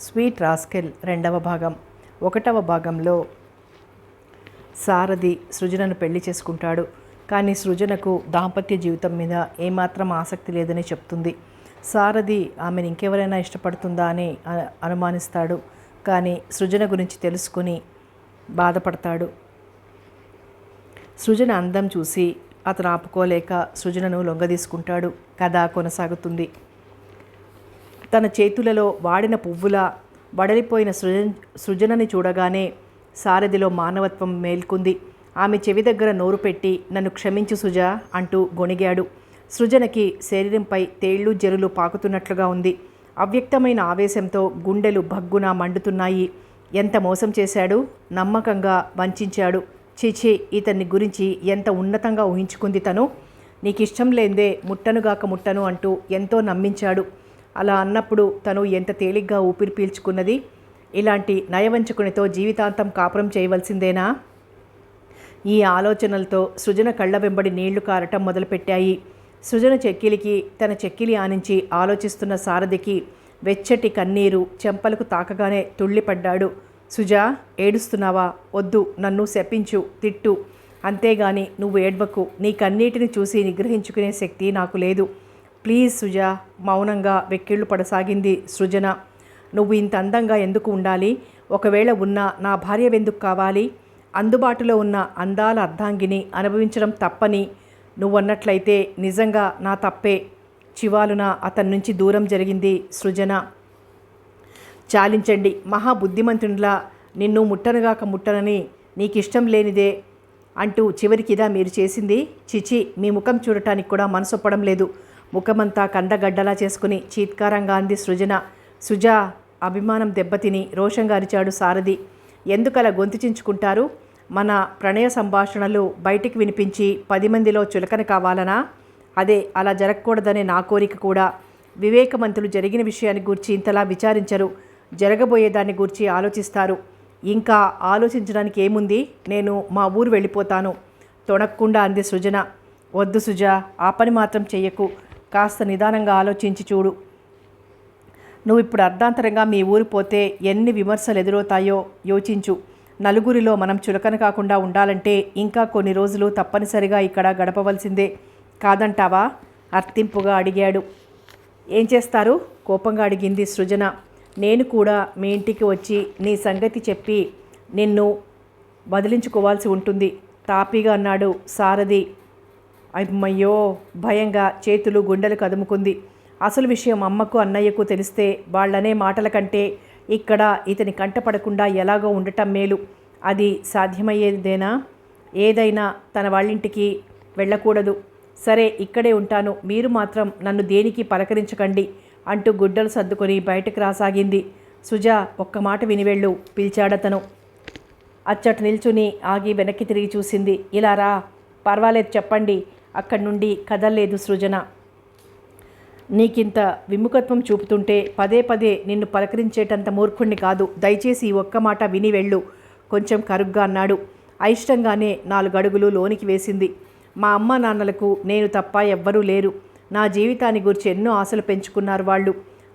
Sweet rascal రెండవ భాగం. 1వ భాగంలో సారథి సృజనను పెళ్లి చేసుకుంటాడు. కానీ సృజనకు దాంపత్య జీవితం మీద ఏమాత్రం ఆసక్తి లేదని చెప్తుంది. సారథి ఆమెను ఇంకెవరైనా ఇష్టపడుతుందా అని అనుమానిస్తాడు. కానీ సృజన గురించి తెలుసుకుని బాధపడతాడు. సృజన అందం చూసి అతను ఆపుకోలేక సృజనను లొంగదీసుకుంటాడు. కథ కొనసాగుతుంది. తన చేతులలో వాడిన పువ్వులా వడలిపోయిన సృజనని చూడగానే సారథిలో మానవత్వం మేల్కొంది. ఆమె చెవి దగ్గర నోరు పెట్టి, నన్ను క్షమించు సుజా అంటూ గొణిగాడు. సృజనకి శరీరంపై తేళ్లు జరులు పాకుతున్నట్లుగా ఉంది. అవ్యక్తమైన ఆవేశంతో గుండెలు భగ్గున మండుతున్నాయి. ఎంత మోసం చేశాడు, నమ్మకంగా వంచాడు. చీచీ, ఇతన్ని గురించి ఎంత ఉన్నతంగా ఊహించుకుంది తను. నీకిష్టం లేందే ముట్టనుగాక ముట్టను అంటూ ఎంతో నమ్మించాడు. అలా అన్నప్పుడు తను ఎంత తేలిగ్గా ఊపిరి పీల్చుకున్నది. ఇలాంటి నయవంచకునితో జీవితాంతం కాపురం చేయవలసిందేనా? ఈ ఆలోచనలతో సృజన కళ్ళ వెంబడి నీళ్లు కారటం మొదలుపెట్టాయి. సృజన చెక్కిలికి తన చెక్కిలి ఆనించి ఆలోచిస్తున్న సారథికి వెచ్చటి కన్నీరు చెంపలకు తాకగానే తుళ్ళిపడ్డాడు. సుజా, ఏడుస్తున్నావా? వద్దు, నన్ను శపించు, తిట్టు, అంతేగాని నువ్వు ఏడ్వకు. నీ కన్నీటిని చూసి నిగ్రహించుకునే శక్తి నాకు లేదు. ప్లీజ్ సుజా. మౌనంగా వెక్కిళ్ళు పడసాగింది సృజన. నువ్వు ఇంత అందంగా ఎందుకు ఉండాలి? ఒకవేళ ఉన్నా నా భార్యవెందుకు కావాలి? అందుబాటులో ఉన్న అందాల అర్ధాంగిని అనుభవించడం తప్పని నువ్వన్నట్లయితే నిజంగా నా తప్పే. చివాలున అతని నుంచి దూరం జరిగింది సృజన. చాలించండి, మహాబుద్ధిమంతునిలా నిన్ను ముట్టనుగాక ముట్టనని నీకిష్టం లేనిదే అంటూ చివరికిదా మీరు చేసింది? చిచి, మీ ముఖం చూడటానికి కూడా మనసొప్పడం లేదు. ముఖమంతా కందగడ్డలా చేసుకుని చీత్కారంగా అంది సృజన. సుజా, అభిమానం దెబ్బతిని రోషంగా అరిచాడు సారథి. ఎందుకలా గొంతు చించుకుంటారు? మన ప్రణయ సంభాషణలు బయటికి వినిపించి 10 మందిలో చులకన కావాలనా? అదే అలా జరగకూడదనే నా కోరిక కూడా. వివేకవంతులు జరిగిన విషయాన్ని గూర్చి ఇంతలా విచారించరు, జరగబోయేదాన్ని గూర్చి ఆలోచిస్తారు. ఇంకా ఆలోచించడానికి ఏముంది? నేను మా ఊరు వెళ్ళిపోతాను తొణక్కుండా అంది సృజన. వద్దు సుజా, ఆ పని మాత్రం చెయ్యకు. కాస్త నిదానంగా ఆలోచించి చూడు. నువ్వు ఇప్పుడు అర్ధాంతరంగా మీ ఊరు పోతే ఎన్ని విమర్శలు ఎదురవుతాయో యోచించు. నలుగురిలో మనం చులకన కాకుండా ఉండాలంటే ఇంకా కొన్ని రోజులు తప్పనిసరిగా ఇక్కడ గడపవలసిందే. కాదంటావా? అర్థింపుగా అడిగాడు. ఏం చేస్తారు? కోపంగా అడిగింది సృజన. నేను కూడా మీ ఇంటికి వచ్చి నీ సంగతి చెప్పి నిన్ను వదిలించుకోవాల్సి ఉంటుంది తాపీగా అన్నాడు సారథి. అమ్మయ్యో, భయంగా చేతులు గుండెలు కదుముకుంది. అసలు విషయం అమ్మకు అన్నయ్యకు తెలిస్తే వాళ్ళనే మాటల కంటే ఇక్కడ ఇతని కంటపడకుండా ఎలాగో ఉండటం మేలు. అది సాధ్యమయ్యేదేనా? ఏదైనా తన వాళ్ళింటికి వెళ్ళకూడదు. సరే, ఇక్కడే ఉంటాను, మీరు మాత్రం నన్ను దేనికి పలకరించకండి అంటూ గుడ్డలు సర్దుకొని బయటకు రాసాగింది. సుజా, ఒక్క మాట వినివెళ్ళు పిలిచాడతను. అచ్చట నిల్చుని ఆగి వెనక్కి తిరిగి చూసింది. ఇలా రా. పర్వాలేదు, చెప్పండి. అక్కడి నుండి కదల్లేదు సృజన. నీకింత విముఖత్వం చూపుతుంటే పదే పదే నిన్ను పలకరించేటంత మూర్ఖుణ్ణి కాదు. దయచేసి ఈ ఒక్క మాట విని వెళ్ళు కొంచెం కరుగ్గా అన్నాడు. అయిష్టంగానే 4 అడుగులు లోనికి వేసింది. మా అమ్మ నాన్నలకు నేను తప్ప ఎవ్వరూ లేరు. నా జీవితాన్ని గురించి ఎన్నో ఆశలు పెంచుకున్నారు వాళ్ళు.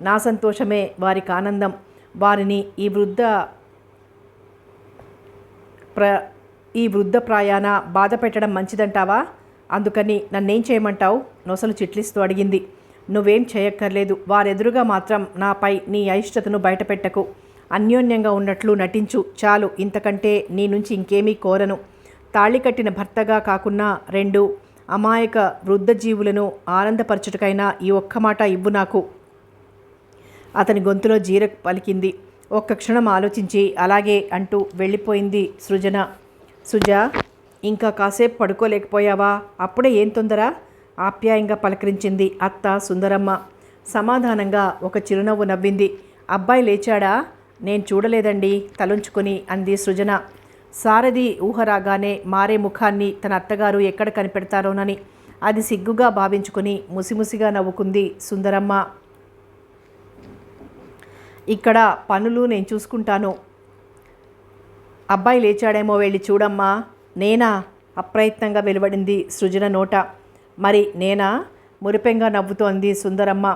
నా సంతోషమే వారికి ఆనందం. వారిని ఈ వృద్ధ ప్రాయాన బాధ పెట్టడం మంచిదంటావా? అందుకని నన్నేం చేయమంటావు? నొసలు చిట్లిస్తూ అడిగింది. నువ్వేం చేయక్కర్లేదు. వారెదురుగా మాత్రం నాపై నీ అయిష్టతను బయటపెట్టకు. అన్యోన్యంగా ఉన్నట్లు నటించు చాలు. ఇంతకంటే నీ నుంచి ఇంకేమీ కోరను. తాళి కట్టిన భర్తగా కాకున్నా 2 అమాయక వృద్ధ జీవులను ఆనందపరచుటకైనా ఈ ఒక్క మాట ఇవ్వు నాకు. అతని గొంతులో జీర పలికింది. ఒక్క క్షణం ఆలోచించి అలాగే అంటూ వెళ్ళిపోయింది సృజన. సుజా, ఇంకా కాసేపు పడుకోలేకపోయావా? అప్పుడే ఏం తొందర? ఆప్యాయంగా పలకరించింది అత్త సుందరమ్మ. సమాధానంగా ఒక చిరునవ్వు నవ్వింది. అబ్బాయి లేచాడా? నేను చూడలేదండి తలుంచుకొని అంది సృజన. సారథి ఊహ రాగానే మారే ముఖాన్ని తన అత్తగారు ఎక్కడ కనిపెడతారోనని అది సిగ్గుగా భావించుకొని ముసిముసిగా నవ్వుకుంది సుందరమ్మ. ఇక్కడ పనులు నేను చూసుకుంటాను. అబ్బాయి లేచాడేమో, వెళ్ళి చూడమ్మా. నేనా? అప్రయత్నంగా వెలువడింది సృజన నోట. మరి నేనా? మురిపెంగా నవ్వుతోంది సుందరమ్మ.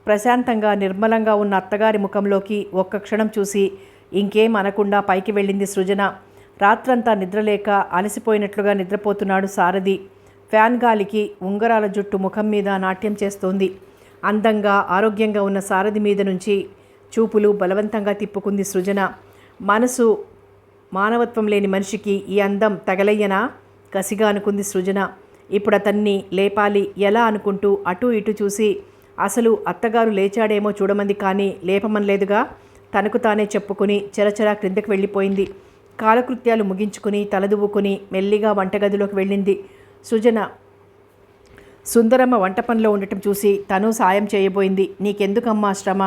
ప్రశాంతంగా నిర్మలంగా ఉన్న అత్తగారి ముఖంలోకి ఒక్క క్షణం చూసి ఇంకేం అనకుండా పైకి వెళ్ళింది సృజన. రాత్రంతా నిద్రలేక అలసిపోయినట్లుగా నిద్రపోతున్నాడు సారథి. ఫ్యాన్ గాలికి ఉంగరాల జుట్టు ముఖం మీద నాట్యం చేస్తోంది. అందంగా ఆరోగ్యంగా ఉన్న సారథి మీద నుంచి చూపులు బలవంతంగా తిప్పుకుంది సృజన. మనసు మానవత్వం లేని మనిషికి ఈ అందం తగలయ్యనా కసిగా అనుకుంది సృజన. ఇప్పుడు అతన్ని లేపాలి ఎలా అనుకుంటూ అటూ ఇటు చూసి అసలు అత్తగారు లేచాడేమో చూడమంది కానీ లేపమనలేదుగా. తనకు తానే చెప్పుకుని చెరచరా క్రిందకి వెళ్ళిపోయింది. కాలకృత్యాలు ముగించుకుని తలదువ్వుకుని మెల్లిగా వంటగదిలోకి వెళ్ళింది సృజన. సుందరమ్మ వంట పనిలో ఉండటం చూసి తను సాయం చేయబోయింది. నీకెందుకమ్మా శ్రమ,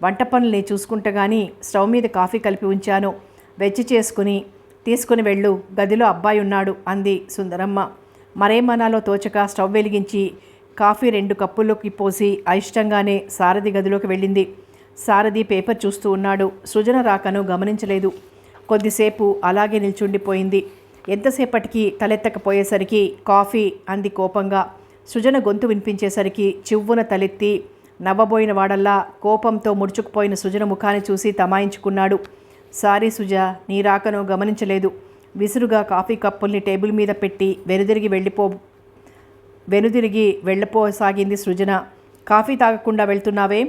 వంట పనులు చూసుకుంటా కానీ స్టవ్ మీద కాఫీ కలిపి ఉంచాను, వెచ్చి చేసుకుని తీసుకుని వెళ్ళు, గదిలో అబ్బాయి ఉన్నాడు అంది సుందరమ్మ. మరేమనాలో తోచక స్టవ్ వెలిగించి కాఫీ 2 కప్పుల్లోకి పోసి అయిష్టంగానే సారథి గదిలోకి వెళ్ళింది. సారథి పేపర్ చూస్తూ ఉన్నాడు. సృజన రాకను గమనించలేదు. కొద్దిసేపు అలాగే నిల్చుండిపోయింది. ఎంతసేపటికి తలెత్తకపోయేసరికి కాఫీ అంది కోపంగా. సృజన గొంతు వినిపించేసరికి చివ్వున తలెత్తి నవ్వబోయిన వాడల్లా కోపంతో ముడుచుకుపోయిన సృజన ముఖాన్ని చూసి తమాయించుకున్నాడు. సారీ సుజ, నీ రాకను గమనించలేదు. విసురుగా కాఫీ కప్పుల్ని టేబుల్ మీద పెట్టి వెనుదిరిగి వెళ్ళపోసాగింది సృజన. కాఫీ తాగకుండా వెళ్తున్నావే?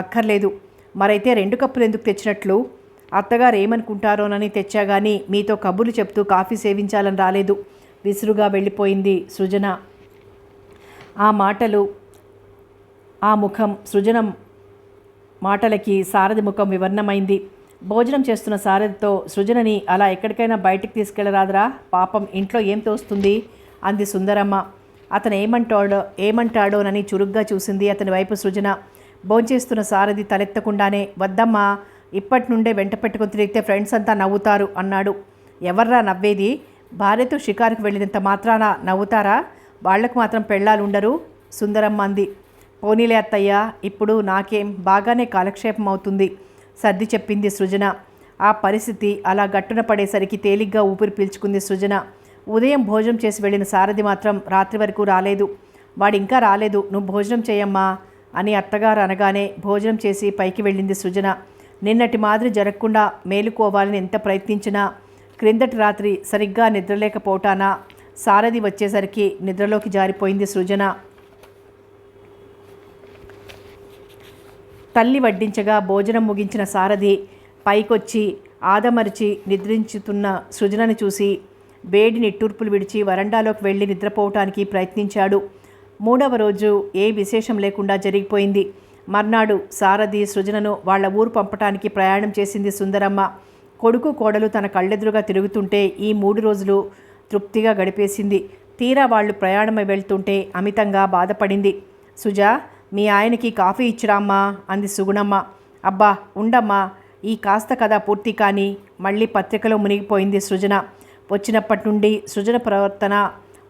అక్కర్లేదు. మరైతే 2 కప్పులు ఎందుకు తెచ్చినట్లు? అత్తగారు ఏమనుకుంటారోనని తెచ్చాగాని మీతో కబుర్లు చెప్తూ కాఫీ సేవించాలని రాలేదు. విసురుగా వెళ్ళిపోయింది సృజన. ఆ మాటలు, ఆ ముఖం, సృజన మాటలకి సారథి ముఖం వివర్ణమైంది. భోజనం చేస్తున్న సారథితో సృజనని అలా ఎక్కడికైనా బయటికి తీసుకెళ్లరాదురా, పాపం ఇంట్లో ఏం తోస్తుంది అంది సుందరమ్మ. అతను ఏమంటాడోనని చురుగ్గా చూసింది అతని వైపు సృజన. భోంచేస్తున్న సారథి తలెత్తకుండానే వద్దమ్మా, ఇప్పటి నుండే వెంట పెట్టుకుని తిరిగితే ఫ్రెండ్స్ అంతా నవ్వుతారు అన్నాడు. ఎవర్రా నవ్వేది? భార్యతో షికారుకు వెళ్ళినంత మాత్రాన నవ్వుతారా? వాళ్లకు మాత్రం పెళ్ళాలుండరు సుందరమ్మ అంది. పోనీలే అత్తయ్య, ఇప్పుడు నాకేం బాగానే కాలక్షేపం అవుతుంది సర్ది చెప్పింది సృజన. ఆ పరిస్థితి అలా గట్టున పడేసరికి తేలిగ్గా ఊపిరి పీల్చుకుంది సృజన. ఉదయం భోజనం చేసి వెళ్ళిన సారథి మాత్రం రాత్రి వరకు రాలేదు. వాడింకా రాలేదు, నువ్వు భోజనం చేయమ్మా అని అత్తగారు అనగానే భోజనం చేసి పైకి వెళ్ళింది సృజన. నిన్నటి మాదిరి జరగకుండా మేలుకోవాలని ఎంత ప్రయత్నించినా క్రిందటి రాత్రి సరిగ్గా నిద్రలేకపోవటానా సారథి వచ్చేసరికి నిద్రలోకి జారిపోయింది సృజన. తల్లి వడ్డించగా భోజనం ముగించిన సారథి పైకొచ్చి ఆదమరిచి నిద్రించుతున్న సృజనని చూసి వేడి నిట్టూర్పులు విడిచి వరండాలోకి వెళ్ళి నిద్రపోవటానికి ప్రయత్నించాడు. 3వ రోజు ఏ విశేషం లేకుండా జరిగిపోయింది. మర్నాడు సారథి సృజనను వాళ్ల ఊరు పంపటానికి ప్రయాణం చేసింది సుందరమ్మ. కొడుకు కోడలు తన కళ్ళెదురుగా తిరుగుతుంటే ఈ 3 రోజులు తృప్తిగా గడిపేసింది. తీరా వాళ్ళు ప్రయాణమై వెళ్తుంటే అమితంగా బాధపడింది. సుజా, మీ ఆయనకి కాఫీ ఇచ్చిరామ్మా అంది సుగుణమ్మ. అబ్బా ఉండమ్మా, ఈ కాస్త కథ పూర్తి కానీ మళ్ళీ పత్రికలో మునిగిపోయింది సృజన. వచ్చినప్పటి నుండి సృజన ప్రవర్తన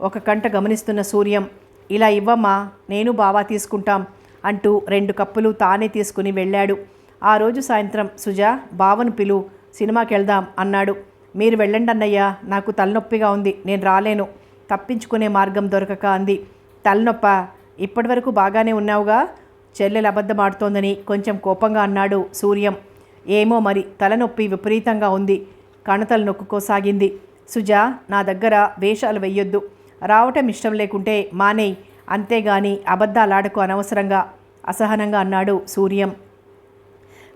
ఒక కంట గమనిస్తున్న సూర్యం, ఇలా ఇవ్వమ్మా, నేను బావా తీసుకుంటాం అంటూ 2 కప్పులు తానే తీసుకుని వెళ్ళాడు. ఆ రోజు సాయంత్రం సుజా, బావను పిలు, సినిమాకి వెళ్దాం అన్నాడు. మీరు వెళ్ళండి అన్నయ్య, నాకు తలనొప్పిగా ఉంది, నేను రాలేను, తప్పించుకునే మార్గం దొరకక అంది. తలనొప్ప? ఇప్పటి వరకు బాగానే ఉన్నావుగా. చెల్లెలు అబద్ధమాడుతోందని కొంచెం కోపంగా అన్నాడు సూర్యం. ఏమో మరి, తలనొప్పి విపరీతంగా ఉంది. కణతలు నొక్కుకోసాగింది. సుజా, నా దగ్గర వేషాలు వెయ్యొద్దు, రావటం ఇష్టం లేకుంటే మానేయ్, అంతేగాని అబద్ధాలాడకు అనవసరంగా అసహనంగా అన్నాడు సూర్యం.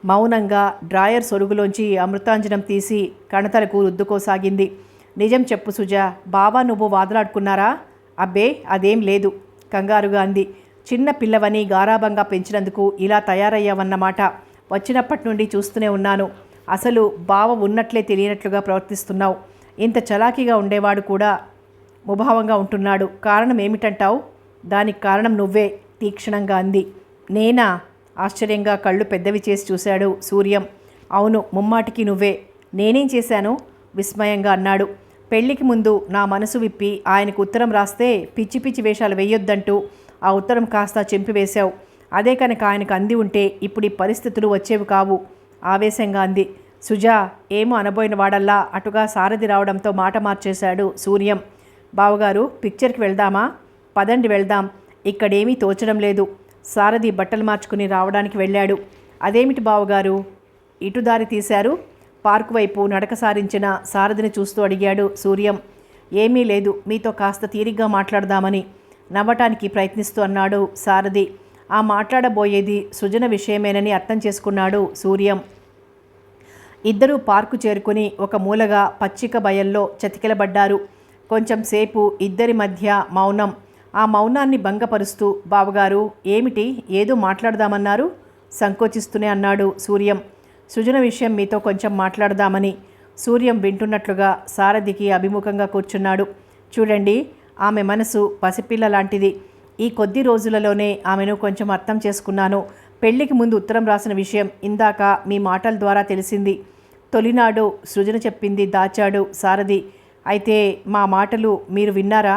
మౌనంగా డ్రాయర్ సొరుగులోంచి అమృతాంజనం తీసి కణతలకు రుద్దుకోసాగింది. నిజం చెప్పు సుజా, బావా నువ్వు వాదలాడుకున్నారా? అబ్బే అదేం లేదు కంగారుగా అంది. చిన్న పిల్లవని గారాబంగా పెంచినందుకు ఇలా తయారయ్యావన్నమాట. వచ్చినప్పటి నుండి చూస్తూనే ఉన్నాను. అసలు బావ ఉన్నట్లే తెలియనట్లుగా ప్రవర్తిస్తున్నావు. ఇంత చలాకీగా ఉండేవాడు కూడా ముభావంగా ఉంటున్నాడు. కారణం ఏమిటంటావు? దానికి కారణం నువ్వే తీక్షణంగా అంది. నేనా? ఆశ్చర్యంగా కళ్ళు పెద్దవి చేసి చూశాడు సూర్యం. అవును, ముమ్మాటికి నువ్వే. నేనేం చేశాను? విస్మయంగా అన్నాడు. పెళ్లికి ముందు నా మనసు విప్పి ఆయనకు ఉత్తరం రాస్తే పిచ్చి పిచ్చి వేషాలు వేయొద్దంటూ ఆ ఉత్తరం కాస్త చింపివేశావు. అదే కనుక ఆయనకు అంది ఉంటే ఇప్పుడు ఈ పరిస్థితులు వచ్చేవి కావు ఆవేశంగా అంది. సుజా, ఏమో అనబోయిన వాడల్లా అటుగా సారథి రావడంతో మాట మార్చేశాడు సూర్యం. బావగారు, పిక్చర్కి వెళ్దామా? పదండి వెళ్దాం, ఇక్కడేమీ తోచడం లేదు. సారథి బట్టలు మార్చుకుని రావడానికి వెళ్ళాడు. అదేమిటి బావగారు ఇటు దారి తీశారు? పార్కు వైపు నడక సారించిన సారథిని చూస్తూ అడిగాడు సూర్యం. ఏమీ లేదు, మీతో కాస్త తీరిగ్గా మాట్లాడదామని నవ్వటానికి ప్రయత్నిస్తూ అన్నాడు సారథి. ఆ మాట్లాడబోయేది సృజన విషయమేనని అర్థం చేసుకున్నాడు సూర్యం. ఇద్దరూ పార్కు చేరుకుని ఒక మూలగా పచ్చిక బయల్లో చతికిలబడ్డారు. కొంచెం సేపు ఇద్దరి మధ్య మౌనం. ఆ మౌనాన్ని భంగపరుస్తూ, బావగారు ఏమిటి, ఏదో మాట్లాడదామన్నారు? సంకోచిస్తూనే అన్నాడు సూర్యం. సృజన విషయం మీతో కొంచెం మాట్లాడదామని. సూర్యం వింటున్నట్లుగా సారథికి అభిముఖంగా కూర్చున్నాడు. చూడండి, ఆమె మనసు పసిపిల్ల లాంటిది. ఈ కొద్ది రోజులలోనే ఆమెను కొంచెం అర్థం చేసుకున్నాను. పెళ్లికి ముందు ఉత్తరం రాసిన విషయం ఇందాక మీ మాటల ద్వారా తెలిసింది. తొలినాడు సృజన చెప్పింది దాచాడు సారథి. అయితే మా మాటలు మీరు విన్నారా?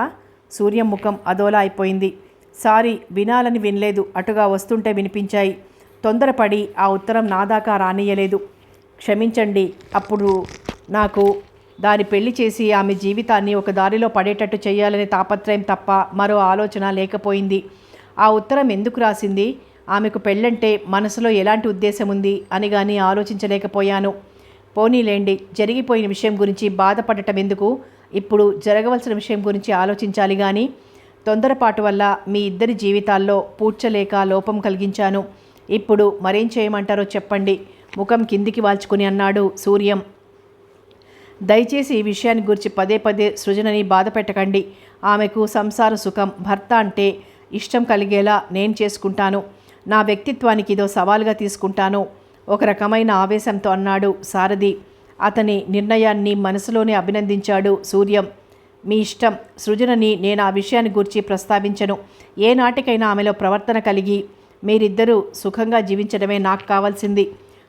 సూర్యం ముఖం అదోలా అయిపోయింది. సారీ, వినాలని వినలేదు, అటుగా వస్తుంటే వినిపించాయి. తొందరపడి ఆ ఉత్తరం నా దాకా రానియలేదు, క్షమించండి. అప్పుడు నాకు దాని పెళ్లి చేసి ఆమె జీవితాన్ని ఒక దారిలో పడేటట్టు చేయాలనే తాపత్రయం తప్ప మరో ఆలోచన లేకపోయింది. ఆ ఉత్తరం ఎందుకు రాసింది, ఆమెకు పెళ్ళంటే మనసులో ఎలాంటి ఉద్దేశం ఉంది అని కానీ ఆలోచించలేకపోయాను. పోనీలేండి, జరిగిపోయిన విషయం గురించి బాధపడటం ఎందుకు, ఇప్పుడు జరగవలసిన విషయం గురించి ఆలోచించాలి. కానీ తొందరపాటు వల్ల మీ ఇద్దరి జీవితాల్లో పూడ్చలేక లోపం కలిగించాను. ఇప్పుడు మరేం చేయమంటారో చెప్పండి, ముఖం కిందికి వాల్చుకుని అన్నాడు సూర్యం. దయచేసి ఈ విషయాన్ని గురించి పదే పదే సృజనని బాధ పెట్టకండి. ఆమెకు సంసార సుఖం, భర్త అంటే ఇష్టం కలిగేలా నేను చేసుకుంటాను. నా వ్యక్తిత్వానికి ఇదో సవాలుగా తీసుకుంటాను, ఒక రకమైన ఆవేశంతో అన్నాడు సారథి. అతని నిర్ణయాన్ని మనసులోనే అభినందించాడు సూర్యం. మీ ఇష్టం, సృజనని నేను ఆ విషయాన్ని గురించి ప్రస్తావించను. ఏ నాటికైనా ఆమెలో ప్రవర్తన కలిగి మీరిద్దరూ సుఖంగా జీవించడమే నాకు కావాల్సింది.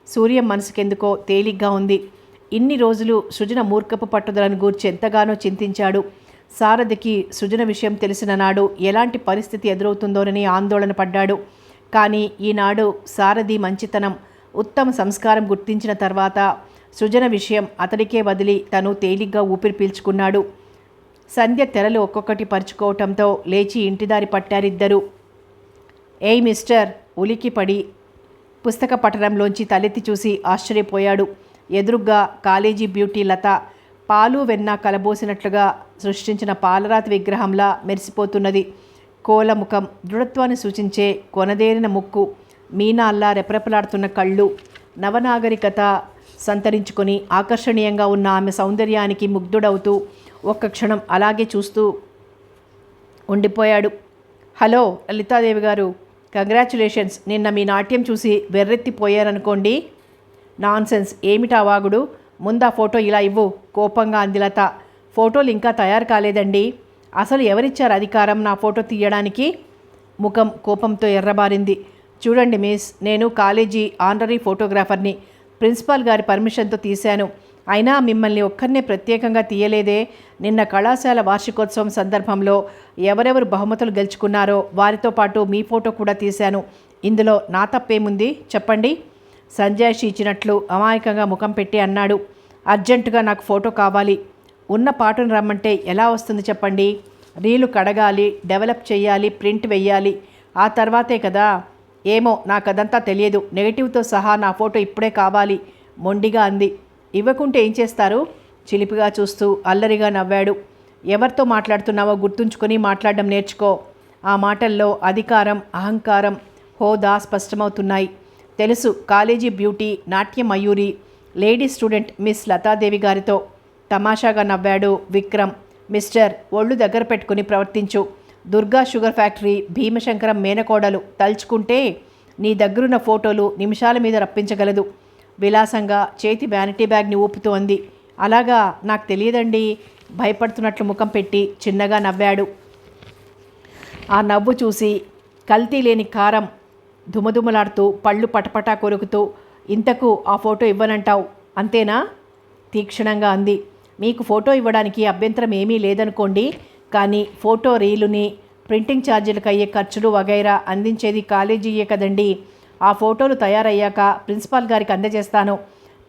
సూర్యం మనసుకెందుకో తేలిగ్గా ఉంది. ఇన్ని రోజులు సృజన మూర్ఖపు పట్టుదలను గూర్చి ఎంతగానో చింతించాడు. సారథికి సృజన విషయం తెలిసిన నాడు ఎలాంటి పరిస్థితి ఎదురవుతుందోనని ఆందోళన పడ్డాడు. కానీ ఈనాడు సారథి మంచితనం, ఉత్తమ సంస్కారం గుర్తించిన తర్వాత సృజన విషయం అతడికే వదిలి తను తేలిగ్గా ఊపిరి పీల్చుకున్నాడు. సంధ్య తెరలు ఒక్కొక్కటి పరుచుకోవటంతో లేచి ఇంటిదారి పట్టారిద్దరు. ఏయ్ మిస్టర్, ఉలికిపడి పుస్తక పఠనంలోంచి తలెత్తి చూసి ఆశ్చర్యపోయాడు. ఎదురుగ్గా కాలేజీ బ్యూటీ లత పాలు వెన్న కలబోసినట్లుగా సృష్టించిన పాలరాతి విగ్రహంలా మెరిసిపోతున్నది. కోలముఖం, దృఢత్వాన్ని సూచించే కొనదేరిన ముక్కు, మీనాల్లా రెపరెపలాడుతున్న కళ్ళు, నవనాగరికత సంతరించుకొని ఆకర్షణీయంగా ఉన్న ఆమె సౌందర్యానికి ముగ్ధుడవుతూ ఒక్క క్షణం అలాగే చూస్తూ ఉండిపోయాడు. హలో లలితాదేవి గారు, కంగ్రాచ్యులేషన్స్. నిన్న మీ నాట్యం చూసి వెర్రెత్తిపోయారనుకోండి. నాన్సెన్స్, ఏమిటా వాగుడు? ముందా ఫోటో ఇలా ఇవ్వు, కోపంగా అంది లత. ఫోటోలు ఇంకా తయారు కాలేదండి. అసలు ఎవరిచ్చారు అధికారం నా ఫోటో తీయడానికి? ముఖం కోపంతో ఎర్రబారింది. చూడండి మిస్, నేను కాలేజీ ఆనరీ ఫోటోగ్రాఫర్ని. ప్రిన్సిపాల్ గారి పర్మిషన్తో తీశాను. అయినా మిమ్మల్ని ఒక్కరినే ప్రత్యేకంగా తీయలేదే. నిన్న కళాశాల వార్షికోత్సవం సందర్భంలో ఎవరెవరు బహుమతులు గెలుచుకున్నారో వారితో పాటు మీ ఫోటో కూడా తీశాను. ఇందులో నా తప్పేముంది చెప్పండి? సంజాయిషి ఇచ్చినట్లు అమాయకంగా ముఖం పెట్టి అన్నాడు. అర్జెంటుగా నాకు ఫోటో కావాలి. ఉన్న పాటను రమ్మంటే ఎలా వస్తుంది చెప్పండి? రీలు కడగాలి, డెవలప్ చేయాలి, ప్రింట్ వెయ్యాలి, ఆ తర్వాతే కదా. ఏమో నాకదంతా తెలియదు. నెగటివ్తో సహా నా ఫోటో ఇప్పుడే కావాలి, మొండిగా అంది. ఇవ్వకుంటే ఏం చేస్తారు? చిలిపిగా చూస్తూ అల్లరిగా నవ్వాడు. ఎవరితో మాట్లాడుతున్నావో గుర్తుంచుకొని మాట్లాడడం నేర్చుకో. ఆ మాటల్లో అధికారం, అహంకారం, హోదా స్పష్టమవుతున్నాయి. తెలుసు, కాలేజీ బ్యూటీ, నాట్య మయూరి, లేడీ స్టూడెంట్ మిస్ లతాదేవి గారితో తమాషాగా నవ్వాడు విక్రమ్. మిస్టర్, ఒళ్ళు దగ్గర పెట్టుకుని ప్రవర్తించు. దుర్గా షుగర్ ఫ్యాక్టరీ భీమశంకరం మేనకోడలు తలుచుకుంటే నీ దగ్గరున్న ఫోటోలు నిమిషాల మీద రప్పించగలదు. విలాసంగా చేతి వ్యానిటీ బ్యాగ్ని ఊపుతూ అంది. అలాగా, నాకు తెలియదండి. భయపడుతున్నట్లు ముఖం పెట్టి చిన్నగా నవ్వాడు. ఆ నవ్వు చూసి కల్తీ లేని కారం దుమదుమలాడుతూ పళ్ళు పటపటా కొరుకుతూ, ఇంతకు ఆ ఫోటో ఇవ్వనంటావు అంతేనా? తీక్షణంగా అంది. మీకు ఫోటో ఇవ్వడానికి అభ్యంతరం ఏమీ లేదనుకోండి, కానీ ఫోటో రీలుని ప్రింటింగ్ ఛార్జీలకు అయ్యే ఖర్చులు వగైరా అందించేది కాలేజీయే కదండి. ఆ ఫోటోలు తయారయ్యాక ప్రిన్సిపాల్ గారికి అందజేస్తాను.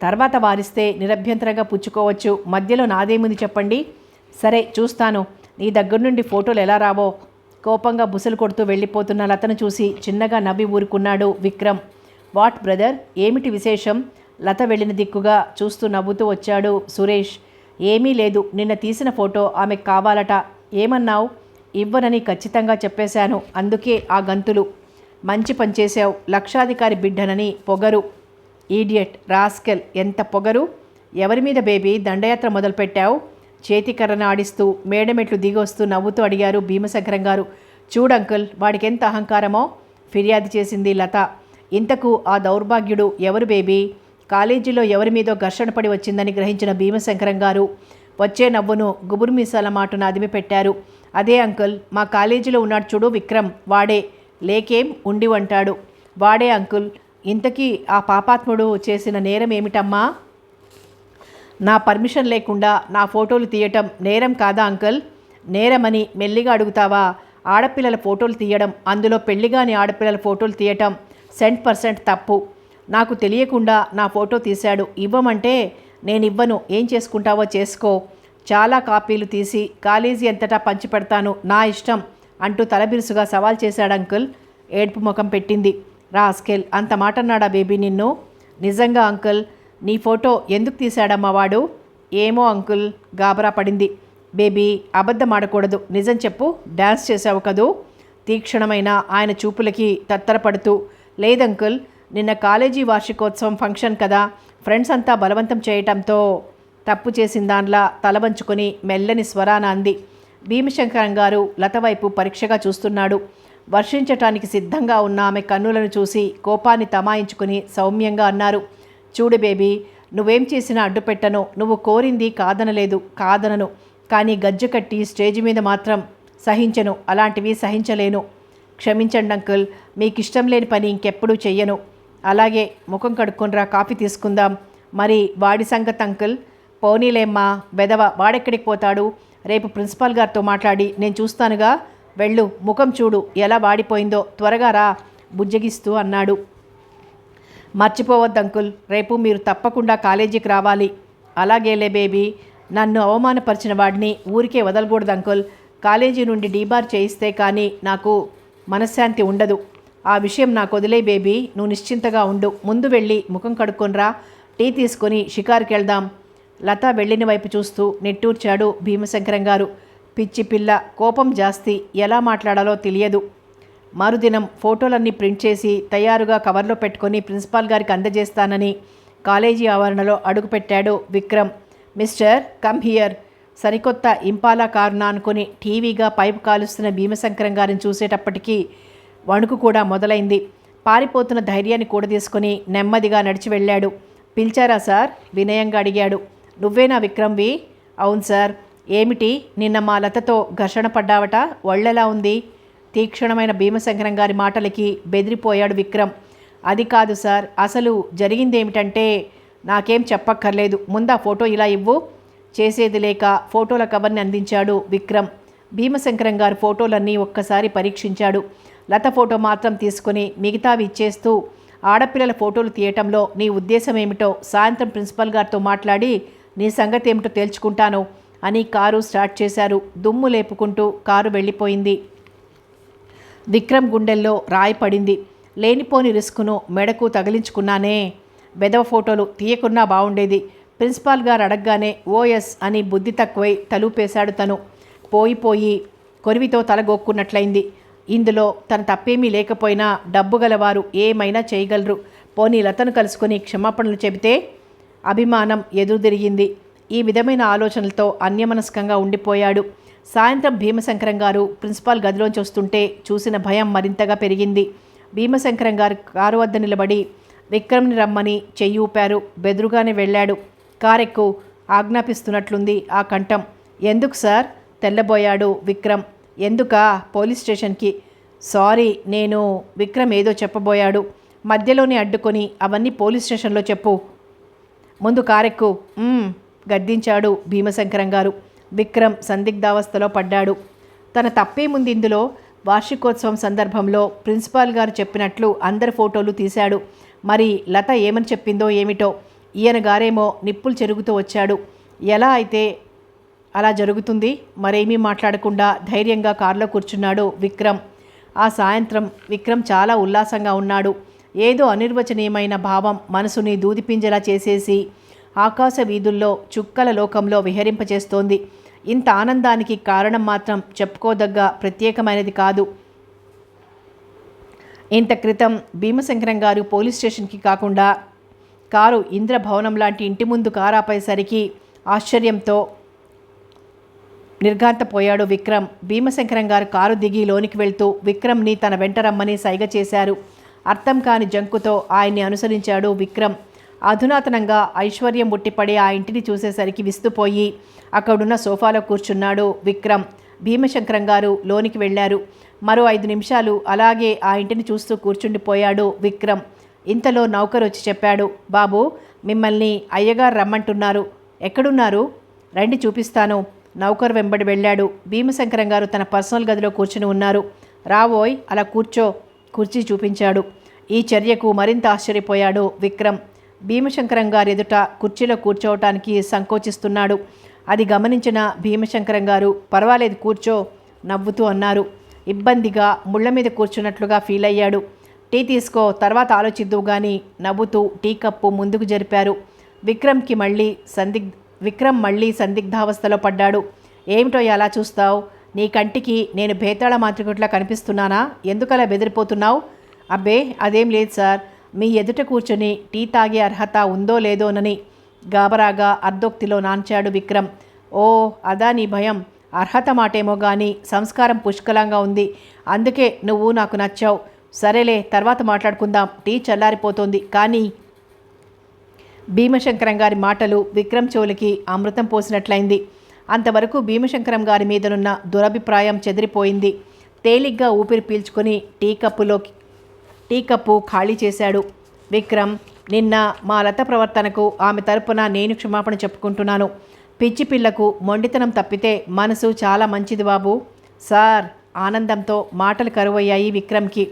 తర్వాత వారిస్తే నిరభ్యంతరంగా పుచ్చుకోవచ్చు. మధ్యలో నాదేముంది చెప్పండి? సరే చూస్తాను నీ దగ్గర నుండి ఫోటోలు ఎలా రావో. కోపంగా బుసలు కొడుతూ వెళ్ళిపోతున్న లతను చూసి చిన్నగా నవ్వి ఊరుకున్నాడు విక్రమ్. వాట్ బ్రదర్, ఏమిటి విశేషం? లత వెళ్ళిన దిక్కుగా చూస్తూ నవ్వుతూ వచ్చాడు సురేష్. ఏమీ లేదు, నిన్న తీసిన ఫోటో ఆమెకు కావాలట. ఏమన్నావు? ఇవ్వనని ఖచ్చితంగా చెప్పేశాను, అందుకే ఆ గంతులు. మంచి పని చేశావు, లక్షాధికారి బిడ్డనని పొగరు. ఈడియట్, రాస్కెల్, ఎంత పొగరు! ఎవరి మీద బేబీ దండయాత్ర మొదలుపెట్టావు? చేతికర్రను ఆడిస్తూ మేడమెట్లు దిగొస్తూ నవ్వుతూ అడిగారు భీమశంకరం గారు. చూడంకుల్, వాడికెంత అహంకారమో, ఫిర్యాదు చేసింది లత. ఇంతకు ఆ దౌర్భాగ్యుడు ఎవరు బేబీ? కాలేజీలో ఎవరి మీదో ఘర్షణ పడి వచ్చిందని గ్రహించిన భీమశంకరం గారు వచ్చే నవ్వును గుబురు మీసాల మాటను అదిమి పెట్టారు. అదే అంకుల్, మా కాలేజీలో ఉన్నాడు చూడు విక్రమ్, వాడే. లేకేం ఉండి అంటాడు. వాడే అంకుల్. ఇంతకీ ఆ పాపాత్ముడు చేసిన నేరం ఏమిటమ్మా? నా పర్మిషన్ లేకుండా నా ఫోటోలు తీయటం నేరం కాదా అంకుల్? నేరమని మెల్లిగా అడుగుతావా? ఆడపిల్లల ఫోటోలు తీయడం, అందులో పెళ్లిగాని ఆడపిల్లల ఫోటోలు తీయటం 100% తప్పు. నాకు తెలియకుండా నా ఫోటో తీశాడు. ఇవ్వమంటే నేను ఇవ్వను, ఏం చేసుకుంటావో చేసుకో. చాలా కాపీలు తీసి కాలేజీ అంతటా పంచిపెడతాను, నా ఇష్టం అంటూ తలబిరుసుగా సవాల్ చేశాడు అంకుల్. ఏడుపు ముఖం పెట్టింది. రాస్కెల్, అంత మాట అన్నాడా బేబీ నిన్ను? నిజంగా అంకుల్, నీ ఫోటో ఎందుకు తీశాడమ్మా వాడు? ఏమో అంకుల్, గాబరా పడింది. బేబీ, అబద్ధం ఆడకూడదు, నిజం చెప్పు. డ్యాన్స్ చేశావు కదూ? తీక్షణమైన ఆయన చూపులకి తత్తరపడుతూ, లేదంకుల్, నిన్న కాలేజీ వార్షికోత్సవం ఫంక్షన్ కదా, ఫ్రెండ్స్ అంతా బలవంతం చేయటంతో తప్పు చేసిన దానిలా తలవంచుకొని మెల్లని స్వరాన అంది. భీమశంకరం గారు లత వైపు పరీక్షగా చూస్తున్నాడు. వర్షించటానికి సిద్ధంగా ఉన్న ఆమె కన్నులను చూసి కోపాన్ని తమాయించుకుని సౌమ్యంగా అన్నారు. చూడు బేబీ, నువ్వేం చేసినా అడ్డుపెట్టను. నువ్వు కోరింది కాదనలేదు, కాదనను. కానీ గజ్జె కట్టి స్టేజ్ మీద మాత్రం సహించను, అలాంటివి సహించలేను. క్షమించండి అంకుల్, మీకు ఇష్టం లేని పని ఇంకెప్పుడూ చెయ్యను. అలాగే, ముఖం కడుక్కొనిరా, కాఫీ తీసుకుందాం. మరి వాడి సంగతి అంకుల్? పోనీలేమ్మా, బెదవ, వాడెక్కడికి పోతాడు? రేపు ప్రిన్సిపాల్ గారితో మాట్లాడి నేను చూస్తానుగా. వెళ్ళు, ముఖం చూడు ఎలా వాడిపోయిందో, త్వరగా రా బుజ్జగిస్తూ అన్నాడు. మర్చిపోవద్దు అంకుల్, రేపు మీరు తప్పకుండా కాలేజీకి రావాలి. అలాగేలే బేబీ, నన్ను అవమానపరిచిన వాడిని ఊరికే వదలకూడదు అంకుల్. కాలేజీ నుండి డీబార్ చేయిస్తే కానీ నాకు మనశ్శాంతి ఉండదు. ఆ విషయం నాకు వదిలే బేబీ, నువ్వు నిశ్చింతగా ఉండు. ముందు వెళ్ళి ముఖం కడుక్కొనిరా, టీ తీసుకొని షికారుకి వెళ్దాం. లత వెళ్ళిన వైపు చూస్తూ నిట్టూర్చాడు భీమశంకరం గారు. పిచ్చి పిల్ల, కోపం జాస్తి, ఎలా మాట్లాడాలో తెలియదు. మరుదినం ఫోటోలన్నీ ప్రింట్ చేసి తయారుగా కవర్లో పెట్టుకొని ప్రిన్సిపాల్ గారికి అందజేస్తానని కాలేజీ ఆవరణలో అడుగుపెట్టాడు విక్రమ్. Mister, come here. సరికొత్త ఇంపాలా కారునా అనుకుని టీవీగా పైపు కాలుస్తున్న భీమశంకరం గారిని చూసేటప్పటికీ వణుకు కూడా మొదలైంది. పారిపోతున్న ధైర్యాన్ని కూడదీసుకొని నెమ్మదిగా నడిచి వెళ్ళాడు. పిలిచారా సార్? వినయంగా అడిగాడు. నువ్వేనా విక్రమ్వి? అవును సార్. ఏమిటి, నిన్న మా లతతో ఘర్షణ పడ్డావట, ఒళ్ళెలా ఉంది? తీక్షణమైన భీమశంకరం గారి మాటలకి బెదిరిపోయాడు విక్రమ్. అది కాదు సార్, అసలు జరిగిందేమిటంటే, నాకేం చెప్పక్కర్లేదు, ముందా ఫోటో ఇలా ఇవ్వు. చేసేది లేక ఫోటోల కవర్ని అందించాడు విక్రమ్. భీమశంకరం గారి ఫోటోలన్నీ ఒక్కసారి పరీక్షించాడు. లత ఫోటో మాత్రం తీసుకుని మిగతావి ఇచ్చేస్తూ, ఆడపిల్లల ఫోటోలు తీయటంలో నీ ఉద్దేశం ఏమిటో సాయంత్రం ప్రిన్సిపల్ గారితో మాట్లాడి నీ సంగతి ఏమిటో తేల్చుకుంటాను అని కారు స్టార్ట్ చేశారు. దుమ్ము లేపుకుంటూ కారు వెళ్ళిపోయింది. విక్రమ్ గుండెల్లో రాయి పడింది. లేనిపోని రిస్కును మెడకు తగిలించుకున్నానే. బెదవ ఫోటోలు తీయకున్నా బాగుండేది. ప్రిన్సిపాల్ గారు అడగగానే ఓఎస్ అని బుద్ధి తక్కువై తలూపేశాడు తను. పోయి కొరివితో తలగొక్కున్నట్లయింది. ఇందులో తన తప్పేమీ లేకపోయినా డబ్బు గలవారు ఏమైనా చేయగలరు. పోనీ లతను కలుసుకొని క్షమాపణలు చెబితే? అభిమానం ఎదురుదిరిగింది. ఈ విధమైన ఆలోచనలతో అన్యమనస్కంగా ఉండిపోయాడు. సాయంత్రం భీమశంకరం గారు ప్రిన్సిపాల్ గదిలోంచి వస్తుంటే చూసిన భయం మరింతగా పెరిగింది. భీమశంకరం గారు కారు వద్ద నిలబడి విక్రమ్ని రమ్మని చెయ్యి ఊపారు. బెదురుగానే వెళ్ళాడు. కారెక్కు ఆజ్ఞాపిస్తున్నట్లుంది ఆ కంఠం. ఎందుకు సార్? తెల్లబోయాడు విక్రమ్. ఎందుకా? పోలీస్ స్టేషన్కి. సారీ, నేను విక్రమ్ ఏదో చెప్పబోయాడు. మధ్యలోనే అడ్డుకొని అవన్నీ పోలీస్ స్టేషన్లో చెప్పు. ముందు కారెక్కు గద్దించాడు భీమశంకరం గారు. విక్రమ్ సందిగ్ధావస్థలో పడ్డాడు. తన తప్పేముంది ఇందులో? వార్షికోత్సవం సందర్భంలో ప్రిన్సిపాల్ గారు చెప్పినట్లు అందరి ఫోటోలు తీశాడు. మరి లత ఏమని చెప్పిందో ఏమిటో? ఈయన గారేమో నిప్పులు చెరుగుతూ వచ్చాడు. ఎలా అయితే అలా జరుగుతుంది. మరేమీ మాట్లాడకుండా ధైర్యంగా కారులో కూర్చున్నాడు విక్రమ్. ఆ సాయంత్రం విక్రమ్ చాలా ఉల్లాసంగా ఉన్నాడు. ఏదో అనిర్వచనీయమైన భావం మనసుని దూదిపింజలా చేసేసి ఆకాశ వీధుల్లో చుక్కల లోకంలో విహరింపచేస్తోంది. ఇంత ఆనందానికి కారణం మాత్రం చెప్పుకోదగ్గ ప్రత్యేకమైనది కాదు. ఇంత క్రితం భీమశంకరం గారు పోలీస్ స్టేషన్కి కాకుండా కారు ఇంద్రభవనం లాంటి ఇంటి ముందు కారాపేసరికి ఆశ్చర్యంతో నిర్ఘాంతపోయాడు విక్రమ్. భీమశంకరం గారు కారు దిగి లోనికి వెళ్తూ విక్రమ్ని తన వెంట రమ్మని సైగ చేశారు. అర్థం కాని జంకుతో ఆయన్ని అనుసరించాడు విక్రమ్. అధునాతనంగా ఐశ్వర్యం ఉట్టిపడే ఆ ఇంటిని చూసేసరికి విస్తుపోయి అక్కడున్న సోఫాలో కూర్చున్నాడు విక్రమ్. భీమశంకరం గారు లోనికి వెళ్ళారు. మరో 5 నిమిషాలు అలాగే ఆ ఇంటిని చూస్తూ కూర్చుండిపోయాడు విక్రమ్. ఇంతలో నౌకరు వచ్చి చెప్పాడు, బాబు మిమ్మల్ని అయ్యగారు రమ్మంటున్నారు. ఎక్కడున్నారు? రండి చూపిస్తాను. నౌకరు వెంబడి వెళ్ళాడు. భీమశంకరం గారు తన పర్సనల్ గదిలో కూర్చుని ఉన్నారు. రావోయ్ అలా కూర్చో. కుర్చీ చూపించాడు. ఈ చర్యకు మరింత ఆశ్చర్యపోయాడు విక్రమ్. భీమశంకరం గారు ఎదుట కుర్చీలో కూర్చోవటానికి సంకోచిస్తున్నాడు. అది గమనించిన భీమశంకరం గారు పర్వాలేదు కూర్చో నవ్వుతూ అన్నారు. ఇబ్బందిగా ముళ్ళ మీద కూర్చున్నట్లుగా ఫీల్ అయ్యాడు. టీ తీసుకో, తర్వాత ఆలోచిద్దువు గాని నవ్వుతూ టీ కప్పు ముందుకు జరిపారు. విక్రమ్ మళ్ళీ సందిగ్ధావస్థలో పడ్డాడు. ఏమిటో అలా చూస్తావు? నీ కంటికి నేను భేతాళ మాంత్రికుడిలా కనిపిస్తున్నానా? ఎందుకలా బెదిరిపోతున్నావు? అబ్బే అదేం లేదు సార్. మీ ఎదుట కూర్చొని టీ తాగే అర్హత ఉందో లేదోనని గాబరాగా అర్ధోక్తిలో నాంచాడు విక్రమ్. ఓ అదా నీ భయం? అర్హత మాటేమో కానీ సంస్కారం పుష్కలంగా ఉంది. అందుకే నువ్వు నాకు నచ్చావు. సరేలే, తర్వాత మాట్లాడుకుందాం. టీ చల్లారిపోతోంది. కానీ భీమశంకరం గారి మాటలు విక్రమ్ చెవులకి అమృతం పోసినట్లయింది. అంతవరకు భీమశంకరం గారి మీదనున్న దురభిప్రాయం చెదిరిపోయింది. తేలిగ్గా ఊపిరి పీల్చుకొని టీ కప్పు ఖాళీ చేశాడు విక్రమ్. నిన్న మా లత ప్రవర్తనకు ఆమె తరపున నేను క్షమాపణ చెప్పుకుంటున్నాను. పిచ్చి పిల్లకు మొండితనం తప్పితే మనసు చాలా మంచిది బాబు. సార్ ఆనందంతో మాటలు కరువయ్యాయి విక్రమ్కి.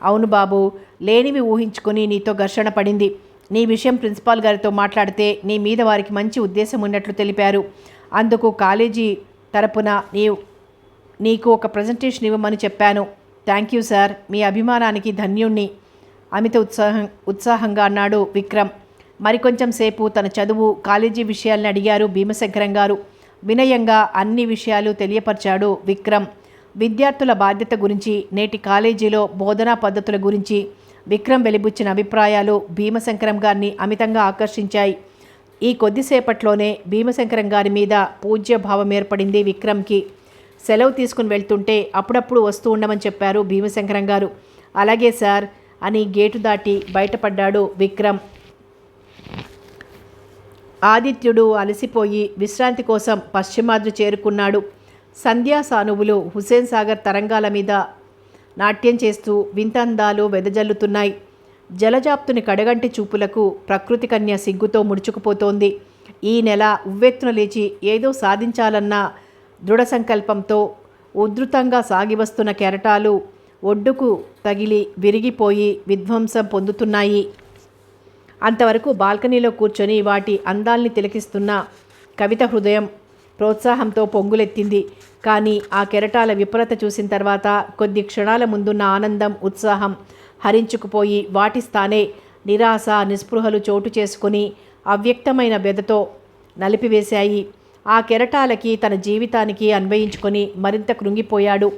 అవును బాబు, లేనివి ఊహించుకొని నీతో ఘర్షణ పడింది. నీ విషయం ప్రిన్సిపాల్ గారితో మాట్లాడితే నీ మీద వారికి మంచి ఉద్దేశం ఉన్నట్లు తెలిపారు. అందుకు కాలేజీ తరపున నీకు ఒక ప్రజెంటేషన్ ఇవ్వమని చెప్పాను. థ్యాంక్ యూ సార్, మీ అభిమానానికి ధన్యుణ్ణి అమిత ఉత్సాహంగా అన్నాడు విక్రమ్. మరికొంచెం సేపు తన చదువు కాలేజీ విషయాల్ని అడిగారు భీమశంకరం గారు. వినయంగా అన్ని విషయాలు తెలియపరిచాడు విక్రమ్. విద్యార్థుల బాధ్యత గురించి, నేటి కాలేజీలో బోధనా పద్ధతుల గురించి విక్రమ్ వెలిబుచ్చిన అభిప్రాయాలు భీమశంకరం గారిని అమితంగా ఆకర్షించాయి. ఈ కొద్దిసేపట్లోనే భీమశంకరం గారి మీద పూజ్యభావం ఏర్పడింది విక్రమ్కి. సెలవు తీసుకుని వెళ్తుంటే అప్పుడప్పుడు వస్తూ ఉండమని చెప్పారు భీమశంకరం గారు. అలాగే సార్ అని గేటు దాటి బయటపడ్డాడు విక్రమ్. ఆదిత్యుడు అలసిపోయి విశ్రాంతి కోసం పశ్చిమాద్రి చేరుకున్నాడు. సంధ్యా సానువులు హుసేన్ సాగర్ తరంగాల మీద నాట్యం చేస్తూ వింతందాలు వెదజల్లుతున్నాయి. జలజాప్తుని కడగంటి చూపులకు ప్రకృతి కన్య సిగ్గుతో ముడుచుకుపోతోంది. ఈ నెల ఉవ్వెత్తున లేచి ఏదో సాధించాలన్న దృఢ సంకల్పంతో ఉధృతంగా సాగివస్తున్న కెరటాలు ఒడ్డుకు తగిలి విరిగిపోయి విధ్వంసం పొందుతున్నాయి. అంతవరకు బాల్కనీలో కూర్చొని వాటి అందాల్ని తిలకిస్తున్న కవిత హృదయం ప్రోత్సాహంతో పొంగులెత్తింది. కానీ ఆ కెరటాల విఫలత చూసిన తర్వాత కొద్ది క్షణాల ముందున్న ఆనందం, ఉత్సాహం హరించుకుపోయి వాటి స్థానే నిరాశ, నిస్పృహలు చోటు చేసుకుని అవ్యక్తమైన బెదతో నలిపివేశాయి. ఆ కెరటాలకి తన జీవితానికి అన్వయించుకొని మరింత కృంగిపోయాడు.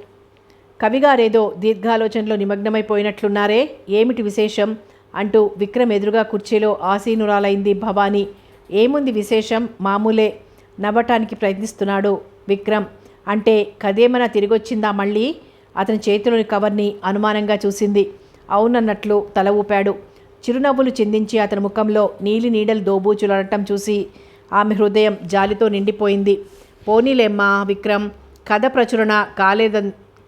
కవిగారేదో దీర్ఘాలోచనలో నిమగ్నమైపోయినట్లున్నారే, ఏమిటి విశేషం అంటూ విక్రమ్ ఎదురుగా కుర్చీలో ఆసీనురాలైంది భవానీ. ఏముంది విశేషం, మామూలే నవ్వటానికి ప్రయత్నిస్తున్నాడు విక్రమ్. అంటే కదేమన్నా తిరిగొచ్చిందా మళ్ళీ? అతని చేతిలోని కవర్ని అనుమానంగా చూసింది. అవునన్నట్లు తల ఊపాడు. చిరునవ్వులు చిందించి అతని ముఖంలో నీలి నీడలు దోబూచులనటం చూసి ఆమె హృదయం జాలితో నిండిపోయింది. పోనీలేమ్మా విక్రమ్, కథ ప్రచురణ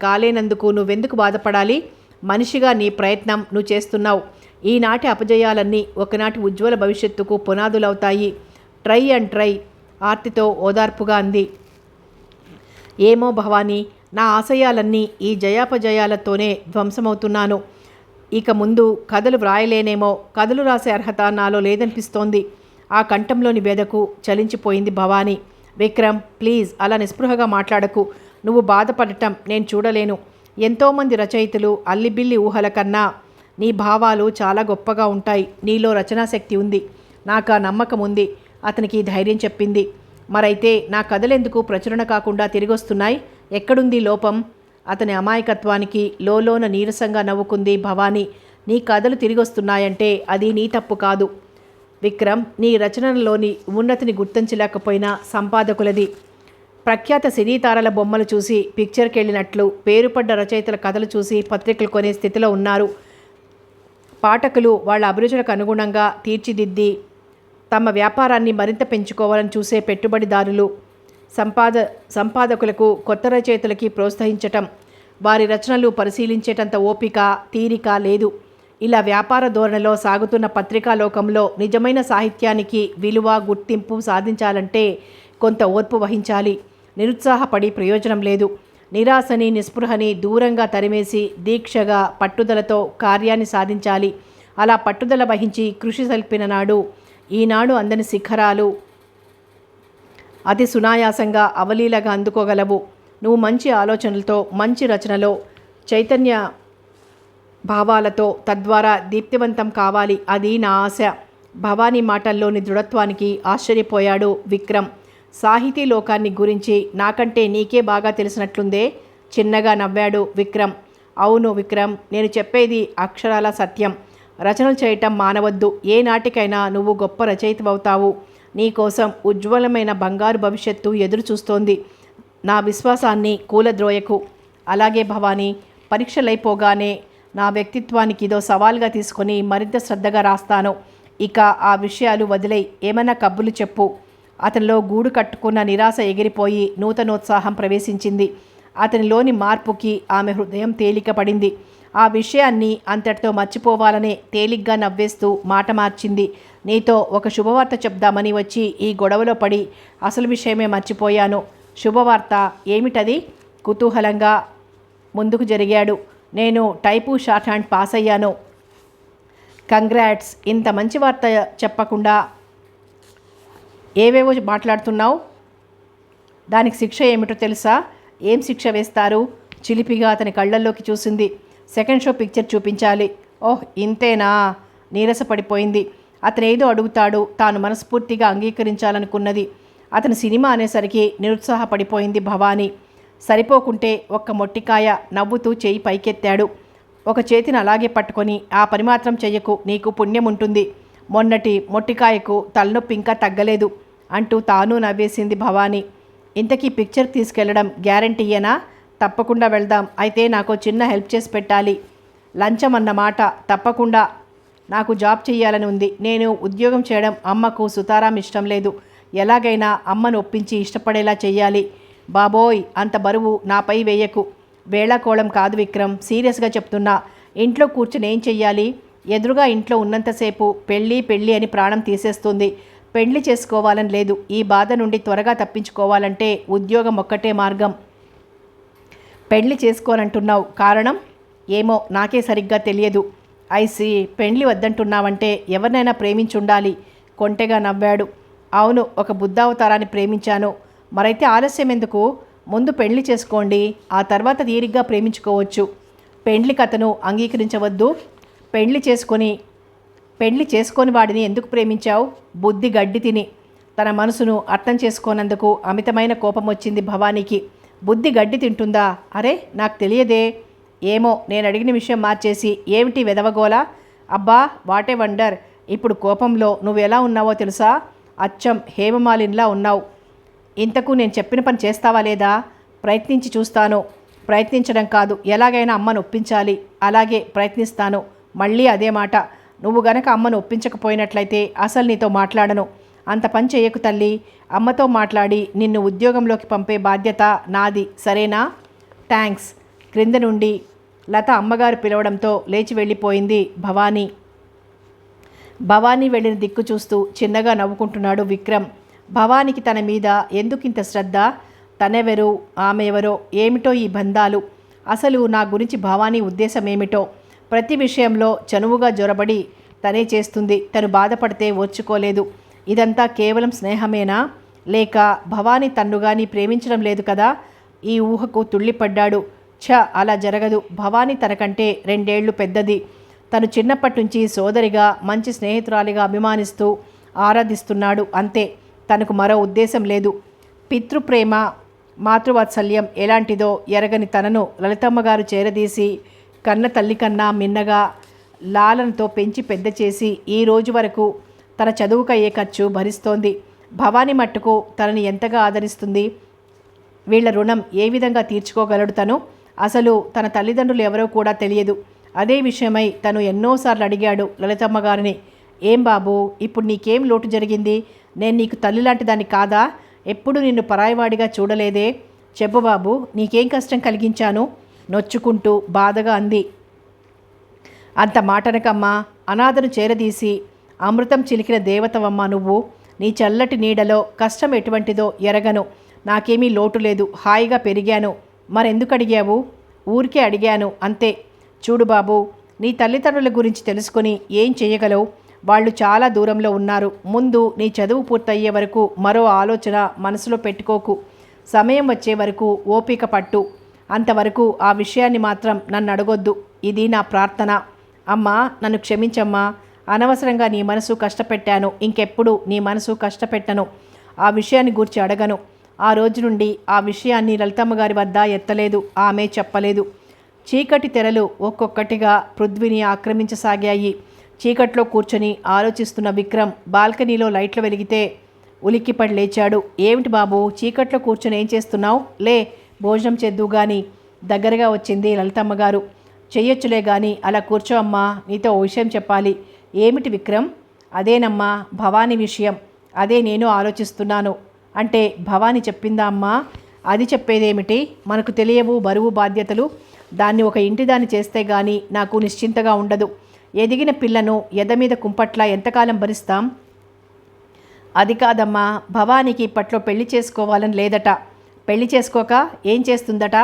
కాలేనందుకు నువ్వెందుకు బాధపడాలి? మనిషిగా నీ ప్రయత్నం నువ్వు చేస్తున్నావు. ఈనాటి అపజయాలన్నీ ఒకనాటి ఉజ్వల భవిష్యత్తుకు పునాదులవుతాయి. ట్రై అండ్ ట్రై ఆర్తితో ఓదార్పుగా అంది. ఏమో భవానీ, నా ఆశయాలన్నీ ఈ జయాపజయాలతోనే ధ్వంసమవుతున్నాను. ఇక ముందు కథలు వ్రాయలేనేమో, కథలు రాసే అర్హత నాలో లేదనిపిస్తోంది. ఆ కంఠంలోని బెదకు చలించిపోయింది భవానీ. విక్రమ్ ప్లీజ్ అలా నిస్పృహగా మాట్లాడకు. నువ్వు బాధపడటం నేను చూడలేను. ఎంతోమంది రచయితలు అల్లిబిల్లి ఊహల కన్నా నీ భావాలు చాలా గొప్పగా ఉంటాయి. నీలో రచనాశక్తి ఉంది. నాకు ఆ నమ్మకం ఉంది. అతనికి ధైర్యం చెప్పింది. మరైతే నా కథలెందుకు ప్రచురణ కాకుండా తిరిగొస్తున్నాయి? ఎక్కడుంది లోపం? అతని అమాయకత్వానికి లోలోన నీరసంగా నవ్వుకుంది భవానీ. నీ కథలు తిరిగొస్తున్నాయంటే అది నీ తప్పు కాదు విక్రమ్. నీ రచనలోని ఉన్నతిని గుర్తించలేకపోయినా సంపాదకులది. ప్రఖ్యాత సినీతారల బొమ్మలు చూసి పిక్చర్కి వెళ్ళినట్లు పేరుపడ్డ రచయితల కథలు చూసి పత్రికలు కొనే స్థితిలో ఉన్నారు. పాఠకులు వాళ్ళ అభిరుచులకు అనుగుణంగా తీర్చిదిద్ది తమ వ్యాపారాన్ని మరింత పెంచుకోవాలని చూసే పెట్టుబడిదారులు, సంపాదకులకు కొత్త రచయితలకి ప్రోత్సహించటం, వారి రచనలు పరిశీలించేటంత ఓపిక తీరిక లేదు. ఇలా వ్యాపార ధోరణిలో సాగుతున్న పత్రికా లోకంలో నిజమైన సాహిత్యానికి విలువ గుర్తింపు సాధించాలంటే కొంత ఓర్పు వహించాలి. నిరుత్సాహపడి ప్రయోజనం లేదు. నిరాశని నిస్పృహని దూరంగా తరిమేసి దీక్షగా పట్టుదలతో కార్యాన్ని సాధించాలి. అలా పట్టుదల వహించి కృషి సల్పిన నాడు ఈనాడు అందని శిఖరాలు అతి సునాయాసంగా అవలీలగా అందుకోగలవు. నువ్వు మంచి ఆలోచనలతో మంచి రచనలో చైతన్య భావాలతో తద్వారా దీప్తివంతం కావాలి. అది నా ఆశ. భవానీ మాటల్లోని దృఢత్వానికి ఆశ్చర్యపోయాడు విక్రమ్. సాహితీ లోకాన్ని గురించి నాకంటే నీకే బాగా తెలిసినట్లుందే. చిన్నగా నవ్వాడు విక్రమ్. అవును విక్రమ్, నేను చెప్పేది అక్షరాల సత్యం. రచనలు చేయటం మానవద్దు. ఏ నాటికైనా నువ్వు గొప్ప రచయితవవుతావు. నీకోసం ఉజ్వలమైన బంగారు భవిష్యత్తు ఎదురు చూస్తోంది. నా విశ్వాసాన్ని కూలద్రోయకు. అలాగే భవానీ, పరీక్షలైపోగానే నా వ్యక్తిత్వానికి ఇదో సవాల్గా తీసుకొని మరింత శ్రద్ధగా రాస్తాను. ఇక ఆ విషయాలు వదిలేయి. ఏమన్నా కబుర్లు చెప్పు. అతనిలో గూడు కట్టుకున్న నిరాశ ఎగిరిపోయి నూతనోత్సాహం ప్రవేశించింది. అతనిలోని మార్పుకి ఆమె హృదయం తేలిక పడింది. ఆ విషయాన్ని అంతటితో మర్చిపోవాలనే తేలిగ్గా నవ్వేస్తూ మాట మార్చింది. నీతో ఒక శుభవార్త చెప్దామని వచ్చి ఈ గొడవలో పడి అసలు విషయమే మర్చిపోయాను. శుభవార్త ఏమిటది? కుతూహలంగా ముందుకు జరిగాడు. నేను టైపు షార్ట్ హ్యాండ్ పాస్ అయ్యాను. కంగ్రాట్స్. ఇంత మంచి వార్త చెప్పకుండా ఏవేవో మాట్లాడుతున్నావు. దానికి శిక్ష ఏమిటో తెలుసా? ఏం శిక్ష వేస్తారు? చిలిపిగా అతని కళ్ళల్లోకి చూసింది. సెకండ్ షో పిక్చర్ చూపించాలి. ఓహ్ ఇంతేనా? నీరసపడిపోయింది. అతను ఏదో అడుగుతాడు, తాను మనస్ఫూర్తిగా అంగీకరించాలనుకున్నది. అతని సినిమా అనేసరికి నిరుత్సాహపడిపోయింది భవానీ. సరిపోకుంటే ఒక్క మొట్టికాయ. నవ్వుతూ చేయి పైకెత్తాడు. ఒక చేతిని అలాగే పట్టుకొని ఆ పని మాత్రం చెయ్యకు, నీకు పుణ్యం ఉంటుంది. మొన్నటి మొట్టికాయకు తలనొప్పి ఇంకా తగ్గలేదు అంటూ తాను నవ్వేసింది భవానీ. ఇంతకీ పిక్చర్ తీసుకెళ్లడం గ్యారంటీయేనా? తప్పకుండా వెళ్దాం. అయితే నాకు చిన్న హెల్ప్ చేసి పెట్టాలి. లంచం అన్నమాట. తప్పకుండా. నాకు జాబ్ చేయాలని ఉంది. నేను ఉద్యోగం చేయడం అమ్మకు సుతారాం ఇష్టం లేదు. ఎలాగైనా అమ్మను ఒప్పించి ఇష్టపడేలా చెయ్యాలి. బాబోయ్, అంత బరువు నాపై వేయకు. వేళాకోళం కాదు విక్రమ్, సీరియస్గా చెప్తున్నా. ఇంట్లో కూర్చుని ఏం చెయ్యాలి? ఎదురుగా ఇంట్లో ఉన్నంతసేపు పెళ్ళి పెళ్ళి అని ప్రాణం తీసేస్తుంది. పెళ్లి చేసుకోవాలని లేదు. ఈ బాధ నుండి త్వరగా తప్పించుకోవాలంటే ఉద్యోగం ఒక్కటే మార్గం. పెళ్లి చేసుకోనంటున్నావు, కారణం ఏమో నాకే సరిగ్గా తెలియదు. ఐసి, పెళ్లి వద్దంటున్నావంటే ఎవరినైనా ప్రేమించుండాలి. కొంటెగా నవ్వాడు. అవును, ఒక బుద్ధావతారాన్ని ప్రేమించాను. మరైతే ఆలస్యం ఎందుకు? ముందు పెళ్లి చేసుకోండి, ఆ తర్వాత తీరిగ్గా ప్రేమించుకోవచ్చు. పెళ్లికి అతను అంగీకరించవద్దు. పెళ్లి చేసుకొని వాడిని ఎందుకు ప్రేమించావు? బుద్ధి గడ్డి తిని. తన మనసును అర్థం చేసుకోనందుకు అమితమైన కోపం వచ్చింది భవానీకి. బుద్ధి గడ్డి తింటుందా? అరే, నాకు తెలియదే. ఏమో, నేను అడిగిన విషయం మార్చేసి ఏమిటి వెదవగోలా? అబ్బా, వాటే వండర్. ఇప్పుడు కోపంలో నువ్వు ఎలా ఉన్నావో తెలుసా? అచ్చం హేమమాలిన్లా ఉన్నావు. ఇంతకు నేను చెప్పిన పని చేస్తావా లేదా? ప్రయత్నించి చూస్తాను. ప్రయత్నించడం కాదు, ఎలాగైనా అమ్మను ఒప్పించాలి. అలాగే ప్రయత్నిస్తాను. మళ్ళీ అదే మాట. నువ్వు గనక అమ్మను ఒప్పించకపోయినట్లయితే అసలు నీతో మాట్లాడను. అంత పని చేయకు తల్లి. అమ్మతో మాట్లాడి నిన్ను ఉద్యోగంలోకి పంపే బాధ్యత నాది, సరేనా? థ్యాంక్స్. క్రింద నుండి లత అమ్మగారు పిలవడంతో లేచి వెళ్ళిపోయింది భవానీ. భవానీ వెళ్ళిన దిక్కు చూస్తూ చిన్నగా నవ్వుకుంటున్నాడు విక్రమ్. భవానీకి తన మీద ఎందుకింత శ్రద్ధ? తనెవరు, ఆమె ఎవరో, ఏమిటో ఈ బంధాలు? అసలు నా గురించి భవానీ ఉద్దేశం ఏమిటో? ప్రతి విషయంలో చనువుగా జొరబడి తనే చేస్తుంది. తను బాధపడితే ఓర్చుకోలేదు. ఇదంతా కేవలం స్నేహమేనా? లేక భవానీ తన్ను గాని ప్రేమించడం లేదు కదా? ఈ ఊహకు తుళ్ళిపడ్డాడు. అలా జరగదు. భవానీ తనకంటే 2 ఏళ్లు పెద్దది. తను చిన్నప్పటి నుంచి సోదరిగా, మంచి స్నేహితురాలిగా అభిమానిస్తూ ఆరాధిస్తున్నాడు. అంతే, తనకు మరో ఉద్దేశం లేదు. పితృప్రేమ, మాతృవాత్సల్యం ఎలాంటిదో ఎరగని తనను లలితమ్మగారు చేరదీసి కన్న తల్లి కన్నా మిన్నగా లాలనతో పెంచి పెద్ద చేసి ఈ రోజు వరకు తన చదువుకయ్యే ఖర్చు భరిస్తోంది. భవానీ మట్టుకు తనని ఎంతగా ఆదరిస్తుంది. వీళ్ల రుణం ఏ విధంగా తీర్చుకోగలడు తను? అసలు తన తల్లిదండ్రులు ఎవరో కూడా తెలియదు. అదే విషయమై తను ఎన్నోసార్లు అడిగాడు లలితమ్మ గారిని. ఏం బాబు, ఇప్పుడు నీకేం లోటు జరిగింది? నేను నీకు తల్లి లాంటి దాన్ని కాదా? ఎప్పుడు నిన్ను పరాయివాడిగా చూడలేదే? చెప్పు బాబు, నీకేం కష్టం కలిగించాను? నొచ్చుకుంటూ బాధగా అంది. అంత మాటనకమ్మా, అనాథను చేరదీసి అమృతం చిలికిన దేవతవమ్మ నువ్వు. నీ చల్లటి నీడలో కష్టం ఎటువంటిదో ఎరగను. నాకేమీ లోటు లేదు, హాయిగా పెరిగాను. మరెందుకు అడిగావు? ఊరికే అడిగాను అంతే. చూడు బాబు, నీ తల్లిదండ్రుల గురించి తెలుసుకొని ఏం చేయగలవు? వాళ్ళు చాలా దూరంలో ఉన్నారు. ముందు నీ చదువు పూర్తయ్యే వరకు మరో ఆలోచన మనసులో పెట్టుకోకు. సమయం వచ్చే వరకు ఓపిక పట్టు. అంతవరకు ఆ విషయాన్ని మాత్రం నన్ను అడగొద్దు. ఇది నా ప్రార్థన. అమ్మా, నన్ను క్షమించమ్మా. అనవసరంగా నీ మనసు కష్టపెట్టాను. ఇంకెప్పుడు నీ మనసు కష్టపెట్టను. ఆ విషయాన్ని గూర్చి అడగను. ఆ రోజు నుండి ఆ విషయాన్ని లలితమ్మ గారి వద్ద ఎత్తలేదు. ఆమె చెప్పలేదు. చీకటి తెరలు ఒక్కొక్కటిగా పృథ్వీని ఆక్రమించసాగాయి. చీకట్లో కూర్చొని ఆలోచిస్తున్న విక్రమ్ బాల్కనీలో లైట్లు వెలిగితే ఉలిక్కిపడి లేచాడు. ఏమిటి బాబు, చీకట్లో కూర్చొని ఏం చేస్తున్నావు? లే, భోజనం చేద్దు గాని. దగ్గరగా వచ్చింది లలితమ్మ గారు. చెయ్యొచ్చులే గాని అలా కూర్చో అమ్మా, నీతో ఓ విషయం చెప్పాలి. ఏమిటి విక్రమ్? అదేనమ్మా, భవానీ విషయం. అదే నేను ఆలోచిస్తున్నాను. అంటే భవానీ చెప్పిందా అమ్మా? అది చెప్పేదేమిటి? మనకు తెలియవు బరువు బాధ్యతలు. దాన్ని ఒక ఇంటిదాన్ని చేస్తే గాని నాకు నిశ్చింతగా ఉండదు. ఎదిగిన పిల్లను ఎదమీద కుంపట్లా ఎంతకాలం భరిస్తాం? అది కాదమ్మా, భవానీకి ఇప్పట్లో పెళ్లి చేసుకోవాలని లేదట. పెళ్లి చేసుకోక ఏం చేస్తుందట?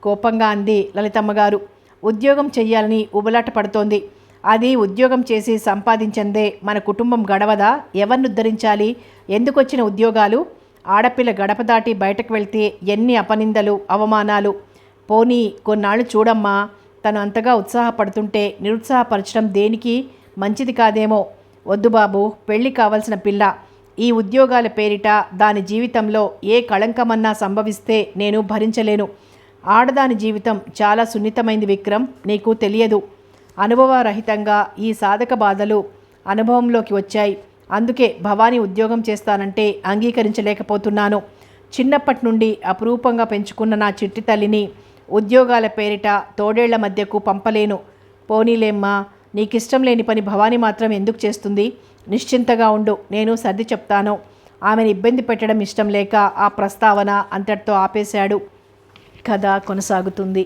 కోపంగా అంది లలితమ్మగారు. ఉద్యోగం చెయ్యాలని ఉబలాట పడుతోంది. అది ఉద్యోగం చేసి సంపాదించందే మన కుటుంబం గడవదా? ఎవరిని ఉద్ధరించాలి? ఎందుకొచ్చిన ఉద్యోగాలు? ఆడపిల్ల గడప దాటి బయటకు వెళ్తే ఎన్ని అపనిందలు, అవమానాలు. పోనీ కొన్నాళ్ళు చూడమ్మా. తను అంతగా ఉత్సాహపడుతుంటే నిరుత్సాహపరచడం దేనికి మంచిది కాదేమో. వద్దు బాబు, పెళ్ళి కావలసిన పిల్ల. ఈ ఉద్యోగాల పేరిట దాని జీవితంలో ఏ కళంకమన్నా సంభవిస్తే నేను భరించలేను. ఆడదాని జీవితం చాలా సున్నితమైంది విక్రమ్, నీకు తెలియదు. అనుభవరహితంగా ఈ సాధక బాధలు అనుభవంలోకి వచ్చాయి. అందుకే భవానీ ఉద్యోగం చేస్తానంటే అంగీకరించలేకపోతున్నాను. చిన్నప్పటి నుండి అపురూపంగా పెంచుకున్న నా చిట్టి తల్లిని ఉద్యోగాల పేరిట తోడేళ్ల మధ్యకు పంపలేను. పోనీలేమ్మా, నీకిష్టం లేని పని భవానీ మాత్రం ఎందుకు చేస్తుంది? నిశ్చింతగా ఉండు, నేను సర్ది చెప్తాను. ఆమెను ఇబ్బంది పెట్టడం ఇష్టం లేక ఆ ప్రస్తావన అంతటితో ఆపేశాడు. కథ కొనసాగుతుంది.